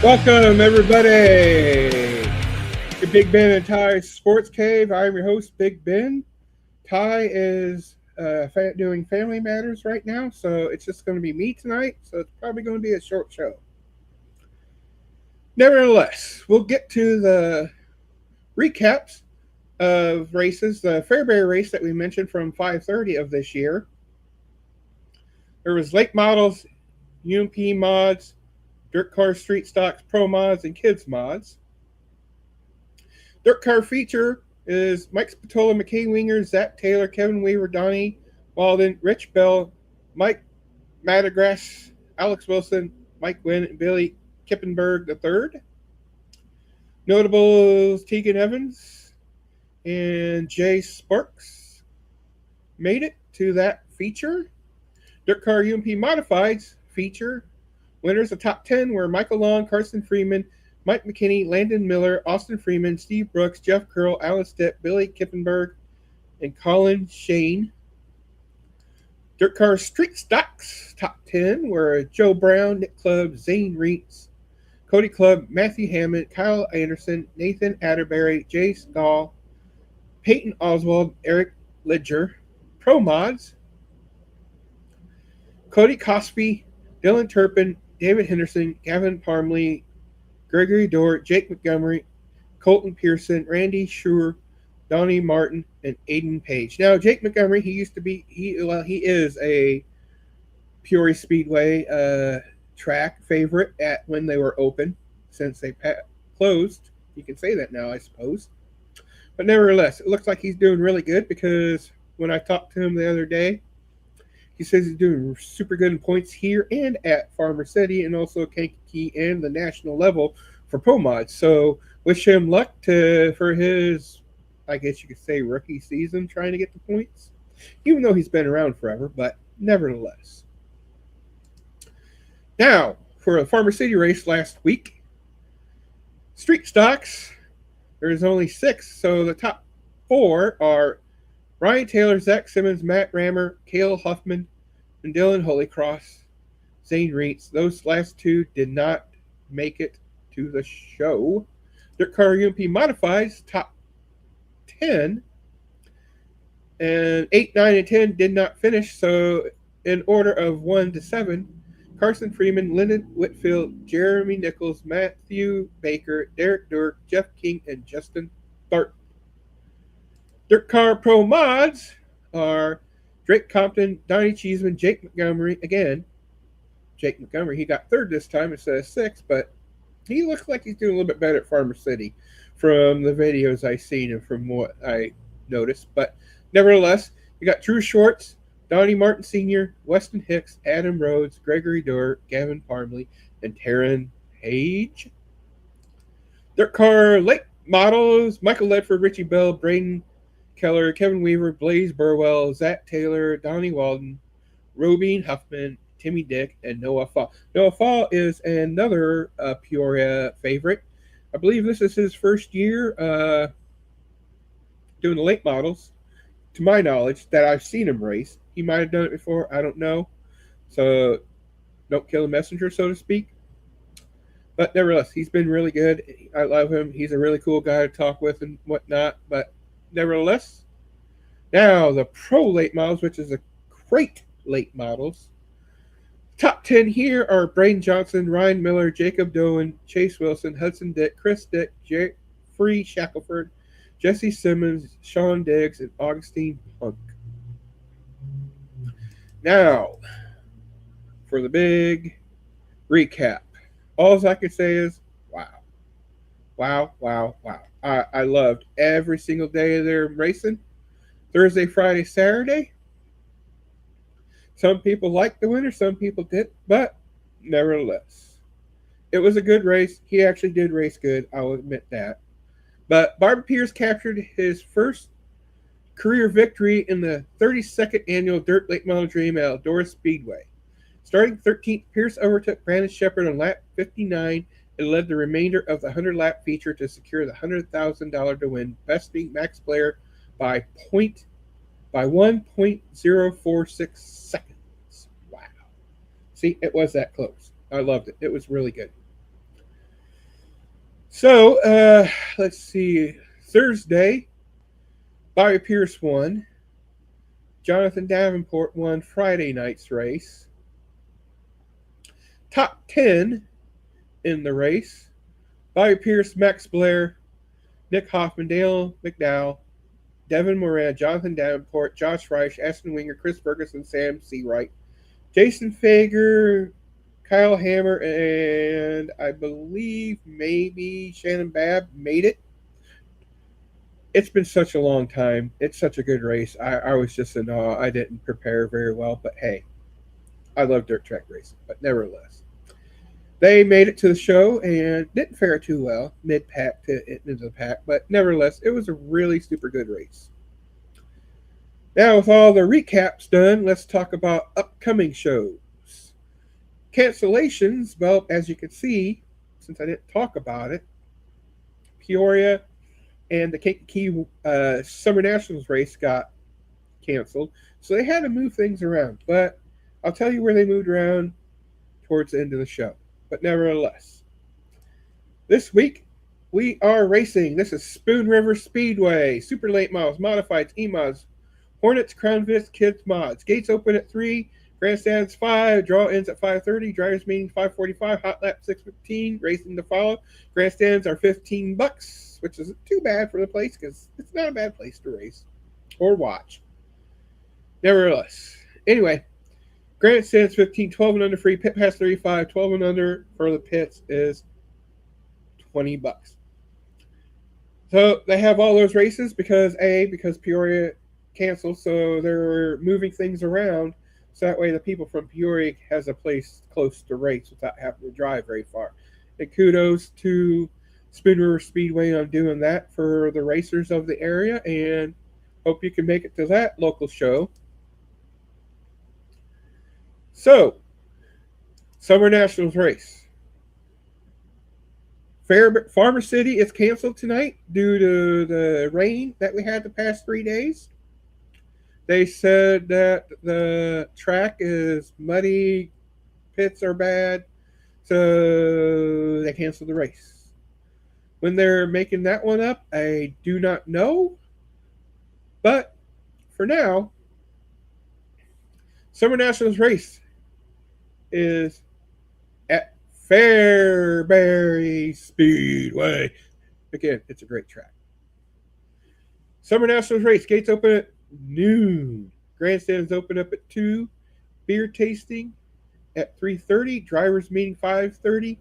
Welcome, everybody, to Big Ben and Ty's Sports Cave. I'm your host, Big Ben. Ty is doing family matters right now, so it's just going to be me tonight. So it's probably going to be a short show. Nevertheless, we'll get to the recaps of races. The Fairbury race that we mentioned from 5:30 of this year. There was late models, UMP mods, dirt car street stocks, pro mods, and kids mods. Dirt car feature is Mike Spatola, McKay Winger, Zach Taylor, Kevin Weaver, Donnie Walden, Rich Bell, Mike Madagrass, Alex Wilson, Mike Wynn, and Billy Kippenberg III. Notables Tegan Evans and Jay Sparks made it to that feature. Dirt Car UMP Modifieds feature. Winners of top 10 were Michael Long, Carson Freeman, Mike McKinney, Landon Miller, Austin Freeman, Steve Brooks, Jeff Curl, Alan Stitt, Billy Kippenberg, and Colin Shane. Dirt Car Street Stocks top 10 were Joe Brown, Nick Clubb, Zane Reitz, Cody Clubb, Matthew Hammond, Kyle Anderson, Nathan Atterbury, Jace Dahl, Peyton Oswald, Eric Ledger. Pro Mods, Cody Cosby, Dylan Turpin, David Henderson, Gavin Parmley, Gregory Dort, Jake Montgomery, Colton Pearson, Randy Schur, Donnie Martin, and Aiden Page. Now, Jake Montgomery, he is a Peoria Speedway track favorite at when they were open. Since they closed, you can say that now, I suppose. But nevertheless, it looks like he's doing really good because when I talked to him the other day, he says he's doing super good in points here and at Farmer City and also Kankakee and the national level for Pro Mods. So wish him luck for his, I guess you could say, rookie season trying to get the points. Even though he's been around forever, but nevertheless. Now, for a Farmer City race last week, street stocks, there's only 6. So the top 4 are Ryan Taylor, Zach Simmons, Matt Rammer, Cale Huffman, and Dylan Holycross, Zane Reitz. Those last 2 did not make it to the show. Dirt Car UMP Modifieds, top 10, and 8, 9, and 10 did not finish. So in order of 1 to 7, Carson Freeman, Lyndon Whitfield, Jeremy Nichols, Matthew Baker, Derek Durk, Jeff King, and Justin Thornton. Dirt Car Pro Mods are Drake Compton, Donnie Cheeseman, Jake Montgomery. Again, Jake Montgomery, he got 3rd this time instead of 6th, but he looks like he's doing a little bit better at Farmer City from the videos I've seen and from what I noticed. But nevertheless, you got Drew Schwartz, Donnie Martin Sr., Weston Hicks, Adam Rhodes, Gregory Dort, Gavin Parmley, and Taryn Page. Dirt Car Late Models, Michael Ledford, Richie Bell, Braden Keller, Kevin Weaver, Blaze Burwell, Zach Taylor, Donnie Walden, Robin Huffman, Timmy Dick, and Noah Fall. Noah Fall is another Peoria favorite. I believe this is his first year doing the late models, to my knowledge, that I've seen him race. He might have done it before, I don't know. So don't kill the messenger, so to speak. But nevertheless, he's been really good. I love him. He's a really cool guy to talk with and whatnot. But nevertheless, now the pro late models, which is a great late models. Top 10 here are Braden Johnson, Ryan Miller, Jacob Doan, Chase Wilson, Hudson Dick, Chris Dick, Jeffrey Shackelford, Jesse Simmons, Sean Diggs, and Augustine Punk. Now, for the big recap. All I can say is, wow. Wow, wow, wow. I loved every single day of their racing. Thursday, Friday, Saturday. Some people liked the winner, some people didn't, but nevertheless, it was a good race. He actually did race good, I'll admit that. But Barbara Pierce captured his first career victory in the 32nd annual Dirt Late Model Dream at Eldora Speedway. Starting 13th, Pierce overtook Brandon Shepard on lap 59 and led the remainder of the 100-lap feature to secure the $100,000 to win, besting Max Blair by 1.046 seconds. Wow. See, it was that close. I loved it. It was really good. So, let's see. Thursday, Bobby Pierce won. Jonathan Davenport won Friday night's race. Top 10 in the race: Bobby Pierce, Max Blair, Nick Hoffman, Dale McDowell, Devin Moran, Jonathan Davenport, Josh Reich, Ashton Winger, Chris Ferguson, Sam Seawright, Jason Fager, Kyle Hammer, and I believe maybe Shannon Babb made it. It's been such a long time. It's such a good race. I was just in awe. I didn't prepare very well, but hey, I love dirt track racing. But nevertheless, they made it to the show and didn't fare too well mid pack to into the pack. But nevertheless, it was a really super good race. Now, with all the recaps done, let's talk about upcoming shows. Cancellations, well, as you can see, since I didn't talk about it, Peoria and the Kankakee Summer Nationals race got canceled. So they had to move things around. But I'll tell you where they moved around towards the end of the show. But nevertheless, this week we are racing. This is Spoon River Speedway, Super Late Models, Modifieds, E-Mods, Hornets, Crown Vic, Kids Mods. Gates open at 3, grandstands 5, draw ends at 5:30, drivers meeting 5:45, hot lap 6:15, racing to follow. Grandstands are $15, which isn't too bad for the place because it's not a bad place to race or watch. Nevertheless, anyway, grandstands 15, 12 and under free, pit pass 35, 12 and under for the pits is $20. So they have all those races because Peoria canceled, so they're moving things around so that way the people from Peoria has a place close to race without having to drive very far. And kudos to Spoon River Speedway on doing that for the racers of the area, and hope you can make it to that local show. So, Summer Nationals race. Farmer City is canceled tonight due to the rain that we had the past 3 days. They said that the track is muddy, pits are bad, so they canceled the race. When they're making that one up, I do not know. But for now, Summer Nationals race is at Fairbury Speedway. Again, it's a great track. Summer Nationals race, gates open at noon. Grandstands open up at 2. Beer tasting at 3:30. Drivers meeting 5:30.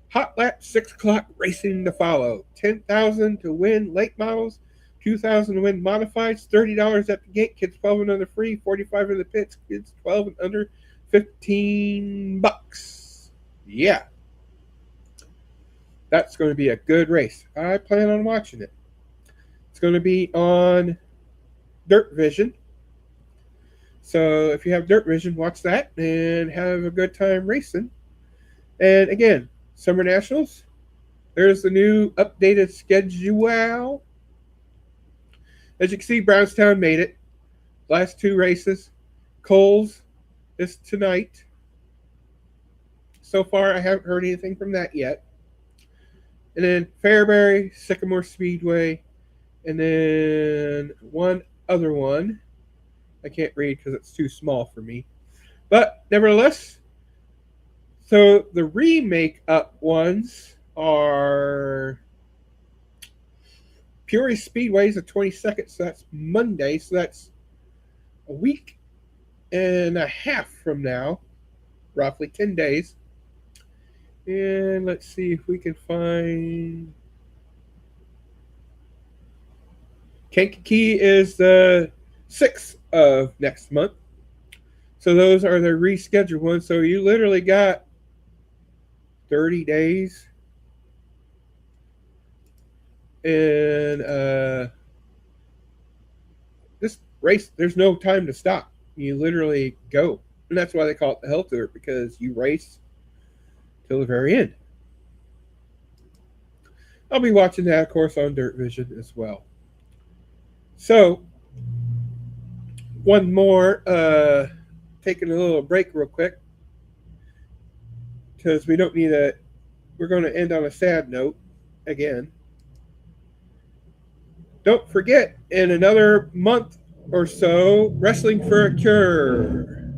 Hot lap 6 o'clock. Racing to follow. $10,000 to win late models. $2,000 to win modifieds. $30 at the gate. Kids 12 and under free. $45 in the pits. Kids 12 and under $15. Yeah, that's going to be a good race. I plan on watching it. It's going to be on Dirt Vision. So if you have Dirt Vision, watch that and have a good time racing. And again, Summer Nationals, there's the new updated schedule. As you can see, Brownstown made it. Last 2 races. Coles is tonight. So far, I haven't heard anything from that yet. And then Fairbury, Sycamore Speedway, and then one other one. I can't read because it's too small for me. But nevertheless, so the remake up ones are Peoria Speedway is the 22nd, so that's Monday. So that's a week and a half from now, roughly 10 days. And let's see if we can find. Kankakee is the 6th of next month. So those are the rescheduled ones. So you literally got 30 days. And this race, there's no time to stop. You literally go. And that's why they call it the Hell Tour, because you race till the very end. I'll be watching that, of course, on Dirt Vision as well. So, one more, taking a little break real quick, because we don't need we're going to end on a sad note, again. Don't forget, in another month or so, Wrestling for a Cure.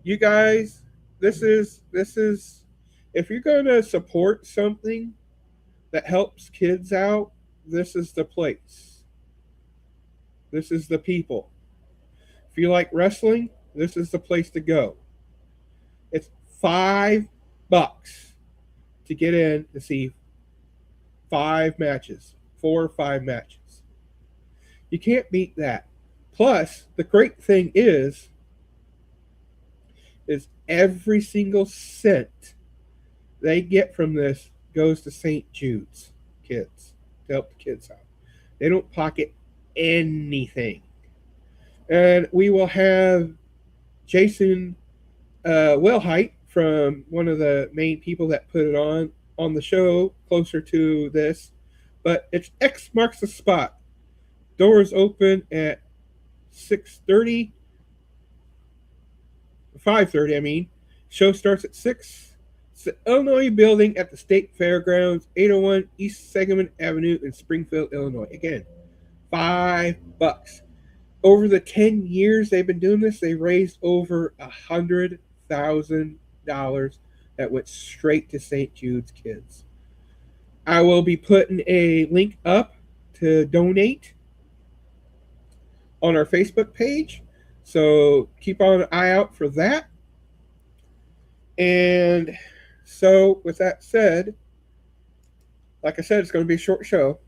You guys, this is if you're going to support something that helps kids out, this is the place. This is the people. If you like wrestling, this is the place to go. It's $5 to get in to see 5 matches, 4 or 5 matches. You can't beat that. Plus, the great thing is every single cent they get from this goes to St. Jude's kids to help the kids out. They don't pocket anything. And we will have Jason Wilhite from one of the main people that put it on the show closer to this. But it's X marks the spot. Doors open at 6:30, 5:30. I mean, show starts at 6. It's the Illinois Building at the State Fairgrounds, 801 East Sangamon Avenue in Springfield, Illinois. Again, $5. Over the 10 years they've been doing this, they raised over $100,000 that went straight to St. Jude's kids. I will be putting a link up to donate on our Facebook page, so keep an eye out for that. And so, with that said, like I said, it's going to be a short show.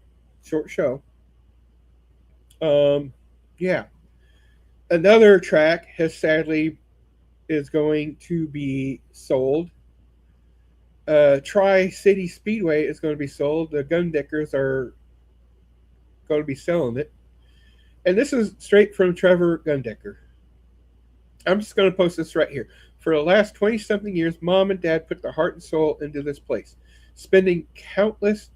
Yeah. Another track has sadly is going to be sold. Tri-City Speedway is going to be sold. The Gundeckers are going to be selling it. And this is straight from Trevor Gundecker. I'm just going to post this right here. For the last 20-something years, Mom and Dad put their heart and soul into this place, spending countless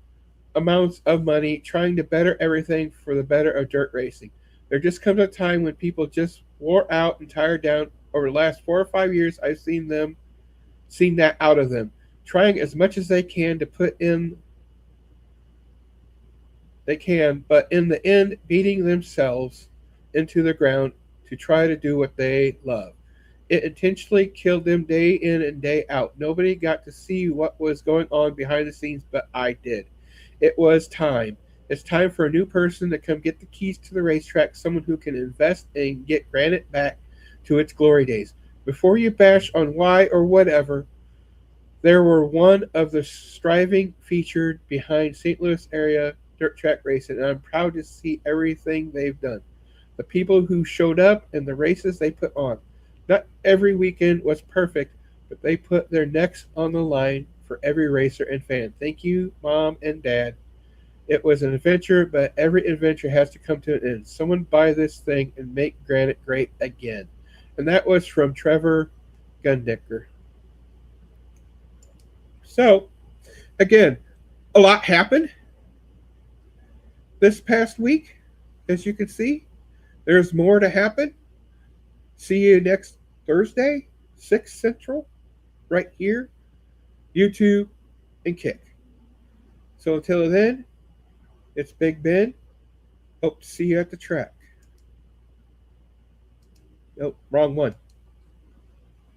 amounts of money trying to better everything for the better of dirt racing. There just comes a time when people just wore out and tired down. Over the last 4 or 5 years, I've seen that out of them, trying as much as they can to put in they can, but in the end, beating themselves into the ground to try to do what they love. It intentionally killed them day in and day out. Nobody got to see what was going on behind the scenes, but I did. It was time. It's time for a new person to come get the keys to the racetrack, someone who can invest and get Granite back to its glory days. Before you bash on why or whatever, there were one of the striving featured behind St. Louis area dirt track racing, and I'm proud to see everything they've done. The people who showed up and the races they put on. Not every weekend was perfect, but they put their necks on the line for every racer and fan. Thank you, Mom and Dad. It was an adventure, but every adventure has to come to an end. Someone buy this thing and make Granite great again. And that was from Trevor Gundecker. So, again, a lot happened this past week, as you can see. There's more to happen. See you next Thursday, 6 Central, right here, YouTube and Kick. So until then, it's Big Ben. Hope to see you at the track. Nope, wrong one.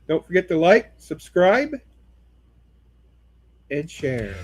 Don't forget to like, subscribe, and share.